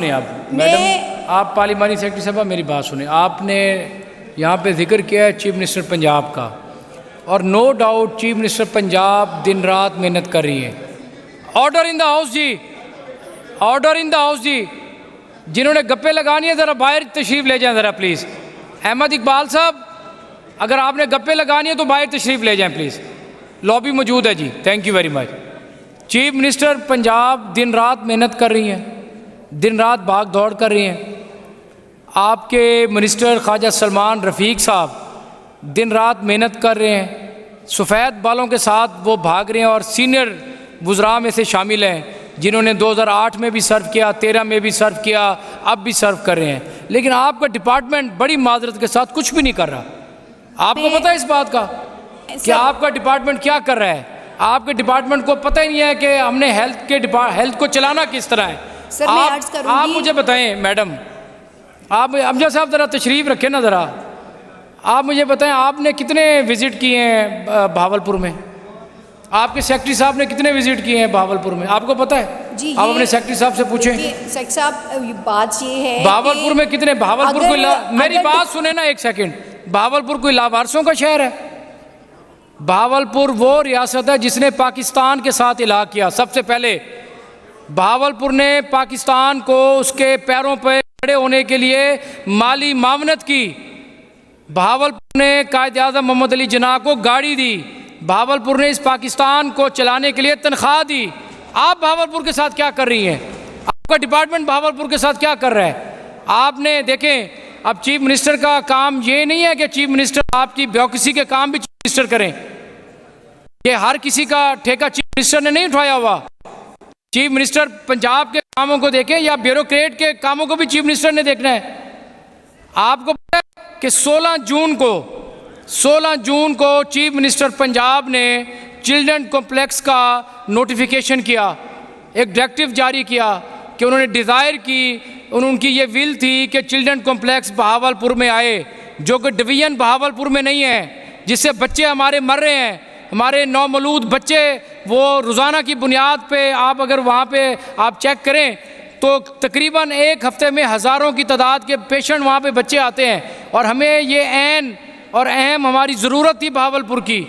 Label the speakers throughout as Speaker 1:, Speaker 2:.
Speaker 1: नहीं आप मैडम, आप पार्लिमानी सेक्रेटरी साहब मेरी बात सुने। आपने यहाँ पे जिक्र किया है चीफ मिनिस्टर पंजाब का, और no doubt chief minister Punjab दिन रात मेहनत कर रही है। ऑर्डर इन द हाउस जी, ऑर्डर इन द हाउस जी। जिन्होंने गप्पे लगानी है ज़रा बाहर तशरीफ़ ले जाएं ज़रा प्लीज़। अहमद इकबाल साहब, अगर आपने गप्पे लगानी है तो बाहर तशरीफ़ ले जाएं प्लीज़, लॉबी मौजूद है जी। Thank you very much. Chief minister Punjab दिन रात मेहनत कर रही हैं, दिन रात भाग दौड़ कर रही हैं। आपके मिनिस्टर ख्वाजा सलमान रफ़ीक साहब दिन रात मेहनत कर रहे हैं, सफ़ेद बालों के साथ वो भाग रहे हैं और सीनियर वुज़रा में से शामिल हैं जिन्होंने 2008 में भी सर्व किया, 13 में भी सर्व किया, अब भी सर्व कर रहे हैं। लेकिन आपका डिपार्टमेंट बड़ी माजरत के साथ कुछ भी नहीं कर रहा। आपको पता है इस बात का कि आपका डिपार्टमेंट क्या कर रहा है? आपके डिपार्टमेंट को पता ही नहीं है कि हमने हेल्थ को चलाना किस तरह है।
Speaker 2: सर, आप
Speaker 1: मुझे बताएं मैडम, आप अमजद साहब ज़रा तशरीफ़ रखें ना ज़रा। आप मुझे बताएं आपने कितने विज़िट किए हैं भावलपुर में? आपके सेक्रेटरी साहब ने कितने विज़िट किए हैं भावलपुर में? आपको पता है
Speaker 2: जी?
Speaker 1: आप अपने सेक्रेटरी साहब से पूछें।
Speaker 2: सेक्रेटरी साहब, बात ये है
Speaker 1: भावलपुर में कितने, भावलपुर को मेरी बात सुने ना एक सेकेंड। भावलपुर कोई लावारसों का शहर है? भावलपुर वो रियासत है जिसने पाकिस्तान के साथ इलाक़ किया। सबसे पहले भावलपुर ने पाकिस्तान को उसके पैरों पर खड़े होने के लिए माली मावनत की। भावलपुर ने कायद-ए-आज़म मोहम्मद अली जिन्ना को गाड़ी दी। भावलपुर ने इस पाकिस्तान को चलाने के लिए तनख्वाह दी। आप भावलपुर के साथ क्या कर रही हैं? आपका डिपार्टमेंट भावलपुर के साथ क्या कर रहा है? आपने देखें, अब चीफ मिनिस्टर का काम ये नहीं है कि चीफ मिनिस्टर आपकी ब्यूरोक्रेसी के काम भी चीफ मिनिस्टर करें। ये हर किसी का ठेका चीफ मिनिस्टर ने नहीं उठाया हुआ। चीफ मिनिस्टर पंजाब के कामों को देखें या ब्यूरोक्रेट के कामों को भी चीफ मिनिस्टर ने देखना है। आपको पता है कि 16 जून को चीफ मिनिस्टर पंजाब ने चिल्ड्रन कॉम्प्लेक्स का नोटिफिकेशन किया, एक डायरेक्टिव जारी किया कि उन्होंने डिज़ायर की, उनकी ये विल थी कि चिल्ड्रन कॉम्प्लेक्स बहावलपुर में आए, जो कि डिवीज़न बहावलपुर में नहीं है, जिससे बच्चे हमारे मर रहे हैं। हमारे नौमौलूद बच्चे वो रोज़ाना की बुनियाद पे आप अगर वहाँ पे आप चेक करें तो तकरीबन एक हफ़्ते में हज़ारों की तादाद के पेशेंट वहाँ पे बच्चे आते हैं। और हमें ये ऐन और अहम हमारी ज़रूरत थी भावलपुर की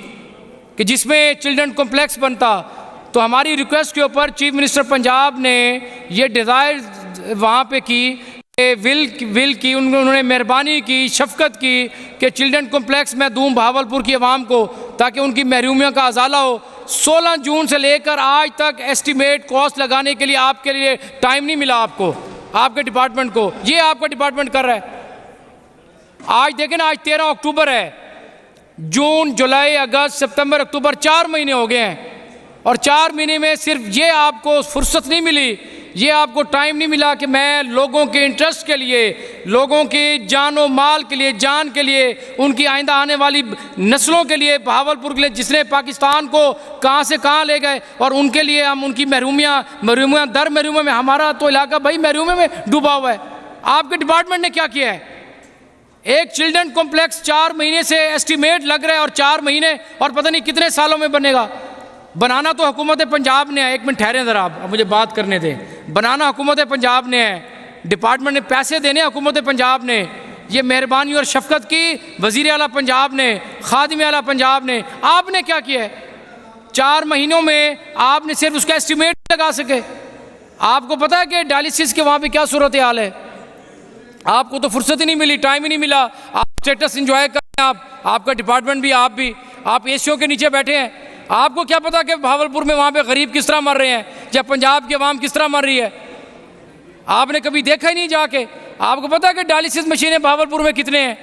Speaker 1: कि जिसमें चिल्ड्रन कॉम्प्लेक्स बनता। तो हमारी रिक्वेस्ट के ऊपर चीफ मिनिस्टर पंजाब ने ये डिज़ायर वहाँ पे की, विल की, उन्होंने मेहरबानी की, शफकत की कि चिल्ड्रन कॉम्प्लेक्स मैं दूँ भावलपुर की आवाम को, ताकि उनकी महरूमियों का अजाला हो। 16 जून से लेकर आज तक एस्टिमेट कॉस्ट लगाने के लिए आपके लिए टाइम नहीं मिला आपको, आपके डिपार्टमेंट को। ये आपका डिपार्टमेंट कर रहा है। आज देखें ना, आज 13 अक्टूबर है। जून, जुलाई, अगस्त, सितंबर, अक्टूबर 4 महीने हो गए हैं, और 4 महीने में सिर्फ ये आपको फुर्सत नहीं मिली, ये आपको टाइम नहीं मिला कि मैं लोगों के इंटरेस्ट के लिए, लोगों के जानो माल के लिए, जान के लिए, उनकी आइंदा आने वाली नस्लों के लिए, भावलपुर के लिए जिसने पाकिस्तान को कहाँ से कहाँ ले गए, और उनके लिए हम उनकी महरूमियाँ दर महरूमियों में, हमारा तो इलाका भाई महरूमियों में डूबा हुआ है। आपके डिपार्टमेंट ने क्या किया है? एक चिल्ड्रन कॉम्प्लेक्स 4 महीने से एस्टिमेट लग रहा है, और 4 महीने और पता नहीं कितने सालों में बनेगा। बनाना तो हुकूमत पंजाब ने है। एक मिनट ठहरें ज़रा, आप मुझे बात करने दें। बनाना हुकूमत पंजाब ने है, डिपार्टमेंट ने पैसे देने हुकूमत पंजाब ने, ये मेहरबानी और शफकत की वज़ीर आला पंजाब ने, खादिम आला पंजाब ने। आपने क्या किया है? 4 महीनों में आपने सिर्फ उसका एस्टिमेट लगा सके। आपको पता है कि डायलिसिस के वहाँ पर क्या सूरत हाल है? आपको तो फुर्सत ही नहीं मिली, टाइम ही नहीं मिला। आप स्टेटस इंजॉय कर रहे हैं, आपका डिपार्टमेंट भी, आप एसीओ के नीचे बैठे हैं। आपको क्या पता कि भावलपुर में वहाँ पे गरीब किस तरह मर रहे हैं, या पंजाब की आवाम किस तरह मर रही है? आपने कभी देखा ही नहीं जाके। आपको पता है कि डायलिसिस मशीनें भावलपुर में कितने हैं?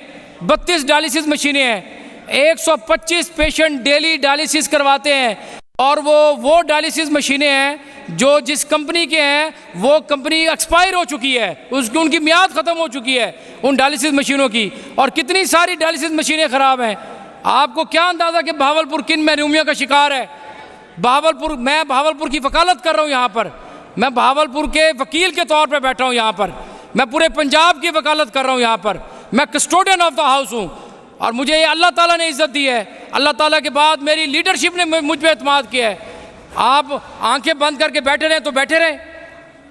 Speaker 1: 32 डायलिसिस मशीनें हैं। 125 पेशेंट डेली डायलिसिस करवाते हैं, और वो डायलिसिस मशीनें हैं जो जिस कंपनी के हैं, वो कंपनी एक्सपायर हो चुकी है, उनकी मियाद ख़त्म हो चुकी है उन डायलिसिस मशीनों की। और कितनी सारी डायलिसिस मशीनें ख़राब हैं। आपको क्या अंदाज़ा कि भावलपुर किन महरूमियों का शिकार है? मैं भावलपुर की वकालत कर रहा हूँ यहाँ पर, मैं भावलपुर के वकील के तौर पर बैठा हूँ यहाँ पर, मैं पूरे पंजाब की वकालत कर रहा हूँ यहाँ पर। मैं कस्टोडियन ऑफ द हाउस हूँ, और मुझे अल्लाह ताला ने इज़्ज़त दी है। अल्लाह ताला के बाद मेरी लीडरशिप ने मुझ पर एतमाद किया है। आप आंखें बंद करके बैठे रहें तो बैठे रहें,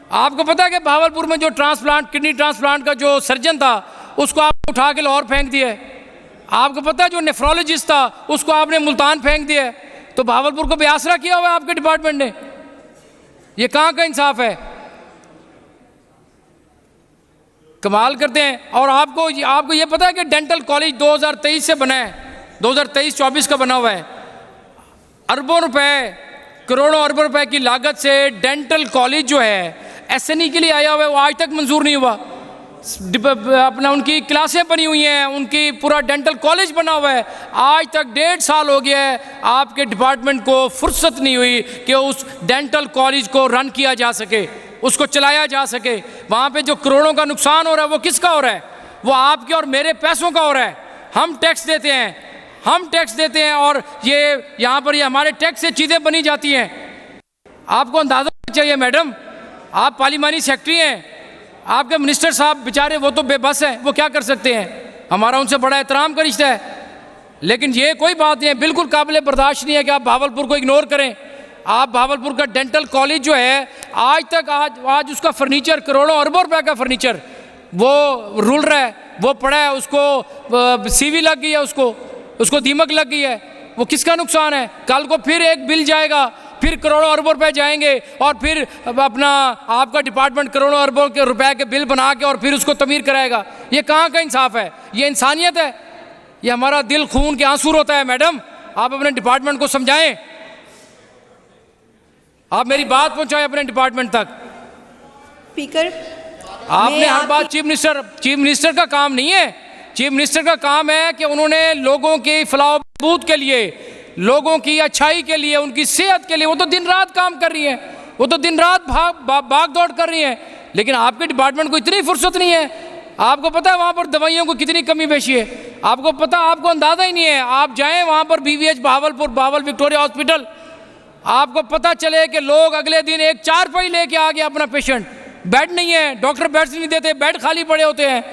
Speaker 1: आपको पता है कि भावलपुर में जो ट्रांसप्लांट, किडनी ट्रांसप्लांट का जो सर्जन था, उसको आप उठा के लाहौर फेंक दिया है। आपको पता है जो नेफ्रोलॉजिस्ट था, उसको आपने मुल्तान फेंक दिया है। तो भावलपुर को बेआसरा किया हुआ है आपके डिपार्टमेंट ने। ये कहाँ का इंसाफ है? कमाल करते हैं। और आपको ये पता है कि डेंटल कॉलेज 2023 से बना है, 2023-24 का बना हुआ है। अरबों रुपए, करोड़ों अरबों रुपए की लागत से डेंटल कॉलेज जो है एसएनई के लिए आया हुआ है, वो आज तक मंजूर नहीं हुआ। अपना उनकी क्लासें बनी हुई हैं, उनकी पूरा डेंटल कॉलेज बना हुआ है, आज तक 1.5 साल हो गया है। आपके डिपार्टमेंट को फुर्सत नहीं हुई कि उस डेंटल कॉलेज को रन किया जा सके, उसको चलाया जा सके। वहाँ पे जो करोड़ों का नुकसान हो रहा है वो किसका हो रहा है? वो आपके और मेरे पैसों का हो रहा है। हम टैक्स देते हैं और ये यहाँ पर ये हमारे टैक्स से चीज़ें बनी जाती हैं। आपको अंदाज़ा होना चाहिए मैडम, आप पार्लिमानी सेक्रेटरी हैं, आपके मिनिस्टर साहब बेचारे वो तो बेबस हैं, वो क्या कर सकते हैं? हमारा उनसे बड़ा एहतराम का रिश्ता है, लेकिन ये कोई बात नहीं है, बिल्कुल काबिल बर्दाश्त नहीं है कि आप भावलपुर को इग्नोर करें। आप भावलपुर का डेंटल कॉलेज जो है आज तक आज उसका फर्नीचर, करोड़ों अरबों रुपए का फर्नीचर वो रुल रहा है, वो पड़ा है, उसको सीवी लग गई है, उसको दीमक लग गई है। वो किसका नुकसान है? कल को फिर एक बिल जाएगा, फिर करोड़ों अरबों रुपए जाएंगे और फिर अपना आपका डिपार्टमेंट करोड़ों अरबों के रुपए के बिल बना के और फिर उसको तमीर कराएगा। ये कहाँ का इंसाफ है? ये इंसानियत है? ये हमारा दिल खून के आंसू रोता है। मैडम, आप अपने डिपार्टमेंट को समझाएं, आप मेरी बात पहुंचाएं अपने डिपार्टमेंट तक।
Speaker 2: स्पीकर,
Speaker 1: आपने हर बात चीफ मिनिस्टर का काम नहीं है। चीफ मिनिस्टर का काम है कि उन्होंने लोगों की फलाह बहबूद के लिए, लोगों की अच्छाई के लिए, उनकी सेहत के लिए वो तो दिन रात काम कर रही हैं, वो तो दिन रात भाग दौड़ कर रही हैं। लेकिन आपके डिपार्टमेंट को इतनी फुर्सत नहीं है। आपको पता है वहाँ पर दवाइयों को कितनी कमी पेशी है? आपको पता, आपको अंदाज़ा ही नहीं है। आप जाएं वहाँ पर BVH भावलपुर, भावल विक्टोरिया हॉस्पिटल, आपको पता चले कि लोग अगले दिन एक चारपाई लेके आ गया अपना पेशेंट, बेड नहीं है, डॉक्टर बेड्स नहीं देते, बेड खाली पड़े होते हैं।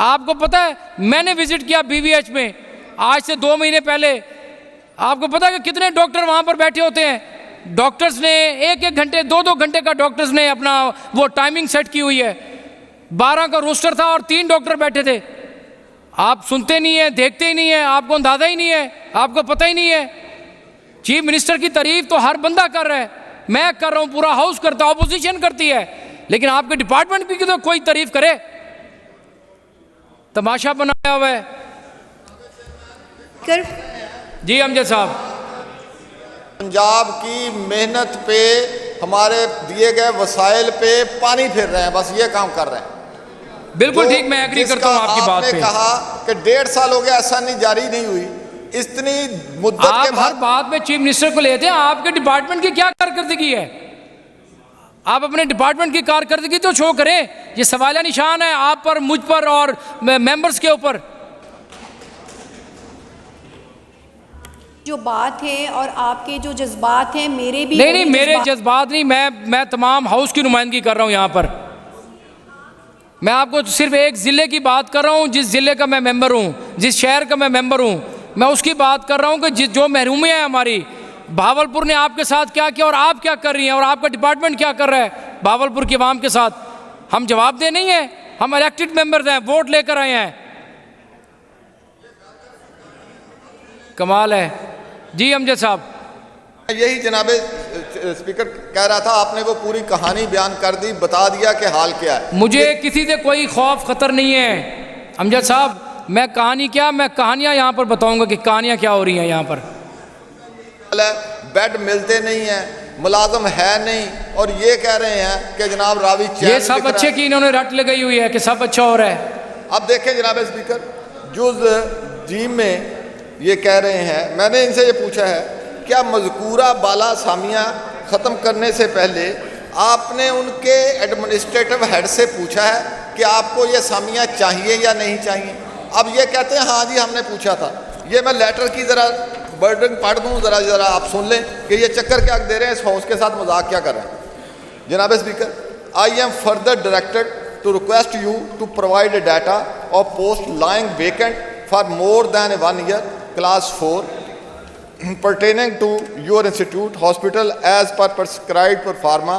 Speaker 1: आपको पता है मैंने विजिट किया BVH में आज से 2 महीने पहले। आपको पता है कि कितने डॉक्टर वहाँ पर बैठे होते हैं? डॉक्टर्स ने 1-1 घंटे, 2-2 घंटे का डॉक्टर्स ने अपना वो टाइमिंग सेट की हुई है। 12 का रोस्टर था और 3 डॉक्टर बैठे थे। आप सुनते नहीं है, देखते ही नहीं है, आपको अंदाजा ही नहीं है, आपको पता ही नहीं है। चीफ मिनिस्टर की तारीफ तो हर बंदा कर रहा है, मैं कर रहा हूँ, पूरा हाउस करता, ऑपोजिशन करती है, लेकिन आपके डिपार्टमेंट की तो कोई तारीफ करे? तमाशा बनाया हुआ है। जी अमजद साहब,
Speaker 3: पंजाब की मेहनत पे, हमारे दिए गए वसाइल पे पानी फेर रहे हैं, बस ये काम कर रहे हैं।
Speaker 1: बिल्कुल ठीक, मैं एग्री करता हूँ आपकी बात पे।
Speaker 3: आपने कहा कि 1.5 साल हो गया एसएनई जारी नहीं हुई, इतनी मुद्दत के
Speaker 1: आप
Speaker 3: बाद
Speaker 1: हर बात में चीफ मिनिस्टर को लेते हैं। आपके डिपार्टमेंट की क्या कारकर्दगी है? आप अपने डिपार्टमेंट की कारकर्दगी तो शो करें। ये सवालिया निशान है आप पर, मुझ पर और मेंबर्स के ऊपर।
Speaker 2: जो बात है और आपके जो जज्बात हैं, मेरे भी
Speaker 1: नहीं, मेरे जज्बात नहीं, मैं तमाम हाउस की नुमाइंदगी कर रहा हूँ यहाँ पर। मैं आपको सिर्फ एक ज़िले की बात कर रहा हूँ, जिस ज़िले का मैं मेंबर हूँ, जिस शहर का मैं मेंबर हूँ, मैं उसकी बात कर रहा हूँ कि जो महरूमियाँ हैं हमारी, भावलपुर ने आपके साथ क्या किया और आप क्या कर रही हैं और आपका डिपार्टमेंट क्या कर रहा है भावलपुर की आवाम के साथ। हम जवाबदेह नहीं हैं, हम इलेक्टेड मेंबर्स हैं, वोट लेकर आए हैं। कमाल है। जी अमजद साहब,
Speaker 3: यही जनाबे स्पीकर कह रहा था, आपने वो पूरी कहानी बयान कर दी, बता दिया कि हाल क्या है।
Speaker 1: मुझे किसी से कोई खौफ खतर नहीं है अमजद साहब। मैं कहानी क्या, मैं कहानियाँ यहाँ पर बताऊँगा कि कहानियाँ क्या हो रही हैं यहाँ पर।
Speaker 3: बेड मिलते नहीं हैं, मुलाजम है नहीं, और ये कह रहे हैं कि जनाब रावी
Speaker 1: ये सब अच्छे की इन्होंने रट लगाई हुई है कि सब अच्छा हो रहा है।
Speaker 3: अब देखें जनाब स्पीकर, जुज़ जी में ये कह रहे हैं, मैंने इनसे ये पूछा है, क्या मज़कूरा बाला सामिया ख़त्म करने से पहले आपने उनके एडमिनिस्ट्रेटिव हेड से पूछा है कि आपको ये सामिया चाहिए या नहीं चाहिए? अब ये कहते हैं हाँ जी हमने पूछा था। ये मैं लेटर की ज़रा वर्डिंग पढ़ दूँ, ज़रा आप सुन लें कि ये चक्कर क्या दे रहे हैं, इस हाउस के साथ मजाक क्या कर रहे हैं। जनाब speaker, I am further directed to request you to provide data of post lying vacant for more than 1 year, class 4, pertaining to your institute hospital as per prescribed per pharma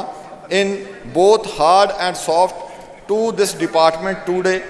Speaker 3: in both hard and soft to this department today.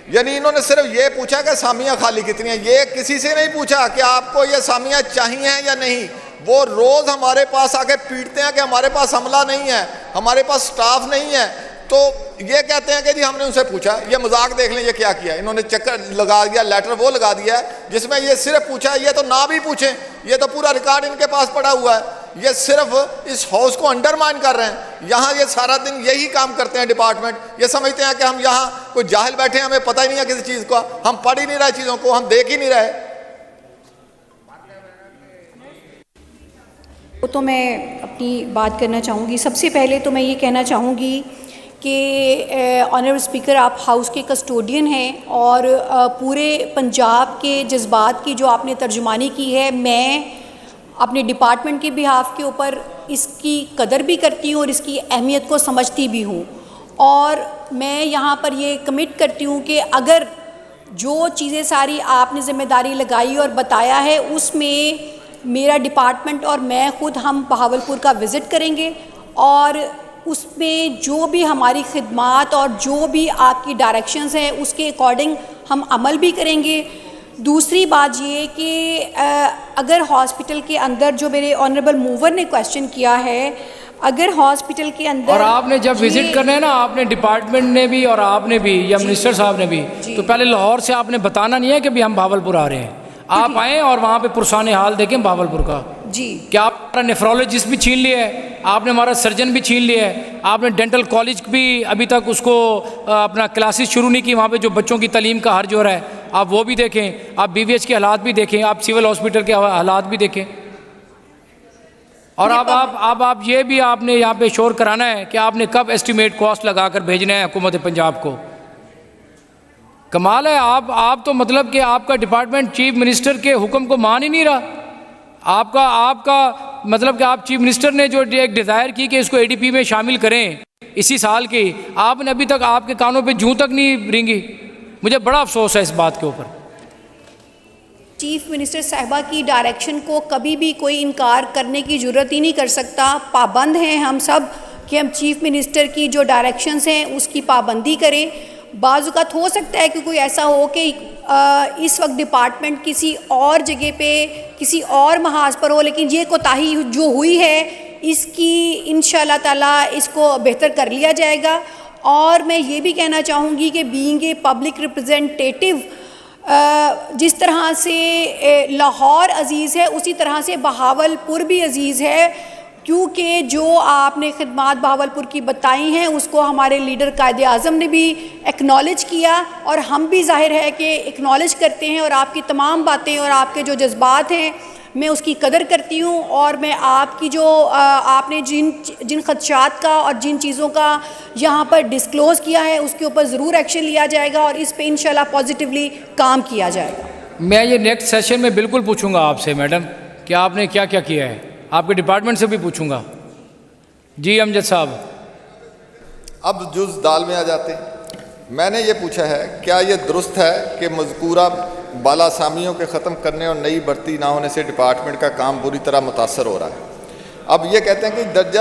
Speaker 3: यानी इन्होंने सिर्फ ये पूछा कि सामियाँ खाली कितनी हैं, ये किसी से नहीं पूछा कि आपको ये सामियाँ चाहिए हैं या नहीं। वो रोज़ हमारे पास आके पीटते हैं कि हमारे पास अमला नहीं है, हमारे पास स्टाफ नहीं है, तो ये कहते हैं कि जी हमने उनसे पूछा। ये मजाक देख लें, ये क्या किया इन्होंने, चक्कर लगा दिया, लेटर वो लगा दिया है जिसमें ये सिर्फ पूछा। ये तो ना भी पूछें, ये तो पूरा रिकॉर्ड इनके पास पड़ा हुआ है। ये सिर्फ इस हाउस को अंडरमाइन कर रहे हैं। यहाँ ये सारा दिन यही काम करते हैं डिपार्टमेंट। ये समझते हैं कि हम यहाँ कोई जाहिल बैठे हैं, हमें पता ही नहीं है किसी चीज़ का, हम पढ़ ही नहीं रहे चीज़ों को, हम देख ही नहीं रहे।
Speaker 2: तो मैं अपनी बात करना चाहूँगी। सबसे पहले तो मैं ये कहना चाहूँगी कि ऑनरेबल स्पीकर, आप हाउस के कस्टोडियन हैं और पूरे पंजाब के जज्बात की जो आपने तर्जुमानी की है, मैं अपने डिपार्टमेंट के बिहाफ के ऊपर इसकी कदर भी करती हूँ और इसकी अहमियत को समझती भी हूँ। और मैं यहाँ पर ये कमिट करती हूँ कि अगर जो चीज़ें सारी आपने ज़िम्मेदारी लगाई और बताया है, उसमें मेरा डिपार्टमेंट और मैं ख़ुद हम बहावलपुर का विज़िट करेंगे और उसमें जो भी हमारी खिदमात और जो भी आपकी डायरेक्शंस हैं उसके अकॉर्डिंग हम अमल भी करेंगे। दूसरी बात ये कि अगर हॉस्पिटल के अंदर, जो मेरे ऑनरेबल मूवर ने क्वेश्चन किया है, अगर हॉस्पिटल के अंदर,
Speaker 1: और आपने जब विजिट करना है ना, आपने डिपार्टमेंट ने भी और आपने भी या मिनिस्टर साहब ने भी, तो पहले लाहौर से आपने बताना नहीं है कि भी हम भावलपुर आ रहे हैं। आप आएँ और वहाँ पे पुरसाने हाल देखें भावलपुर का।
Speaker 2: जी,
Speaker 1: क्या आप हमारा नेफ्रोलॉजिस्ट भी छीन लिया है, आपने हमारा सर्जन भी छीन लिया है, आपने डेंटल कॉलेज भी अभी तक उसको अपना क्लासेस शुरू नहीं की, वहाँ पे जो बच्चों की तालीम का हर्ज हो रहा है, आप वो भी देखें, आप BVH के हालात भी देखें, आप सिविल हॉस्पिटल के हालात भी देखें। और आप ये भी आपने यहाँ पे शोर कराना है कि आपने कब एस्टिमेट कॉस्ट लगा कर भेजना है हुकूमत पंजाब को। कमाल है, आप तो मतलब कि आपका डिपार्टमेंट चीफ मिनिस्टर के हुक्म को मान ही नहीं रहा। आपका मतलब कि आप चीफ मिनिस्टर ने जो एक डिज़ायर की कि इसको ADP में शामिल करें इसी साल की, आपने अभी तक आपके कानों पे जूं तक नहीं रेंगी। मुझे बड़ा अफसोस है इस बात के ऊपर।
Speaker 2: चीफ मिनिस्टर साहिबा की डायरेक्शन को कभी भी कोई इनकार करने की ज़रूरत ही नहीं कर सकता। पाबंद हैं हम सब कि हम चीफ मिनिस्टर की जो डायरेक्शंस हैं उसकी पाबंदी करें। बाज़-औक़ात हो सकता है कि कोई ऐसा हो कि इस वक्त डिपार्टमेंट किसी और जगह पे किसी और महाज पर हो, लेकिन ये कोताही जो हुई है इसकी इंशाअल्लाह ताला इसको बेहतर कर लिया जाएगा। और मैं ये भी कहना चाहूँगी कि बीइंग ए पब्लिक रिप्रेजेंटेटिव, जिस तरह से लाहौर अज़ीज़ है उसी तरह से बहावलपुर भी अज़ीज़ है, क्योंकि जो आपने खिदमात बहावलपुर की बताई हैं उसको हमारे लीडर कायदे आज़म ने भी एक्नॉलेज किया और हम भी ज़ाहिर है कि एक्नॉलेज करते हैं। और आपकी तमाम बातें और आपके जो जज्बात हैं मैं उसकी कदर करती हूँ। और मैं आपकी जो आपने जिन खदशात का और जिन चीज़ों का यहाँ पर डिस्क्लोज़ किया है उसके ऊपर ज़रूर एक्शन लिया जाएगा और इस पे इंशाल्लाह पॉजिटिवली काम किया जाएगा।
Speaker 1: मैं ये नेक्स्ट सेशन में बिल्कुल पूछूंगा आपसे मैडम कि आपने क्या क्या किया है, आपके डिपार्टमेंट से भी पूछूंगा। जी अमजद साहब,
Speaker 3: अब जुज़ दाल में आ जाते हैं। मैंने ये पूछा है, क्या ये दुरुस्त है कि मज़कूरा बालासामियों के ख़त्म करने और नई भर्ती ना होने से डिपार्टमेंट का काम बुरी तरह मुतासर हो रहा है। अब ये कहते हैं कि दर्जा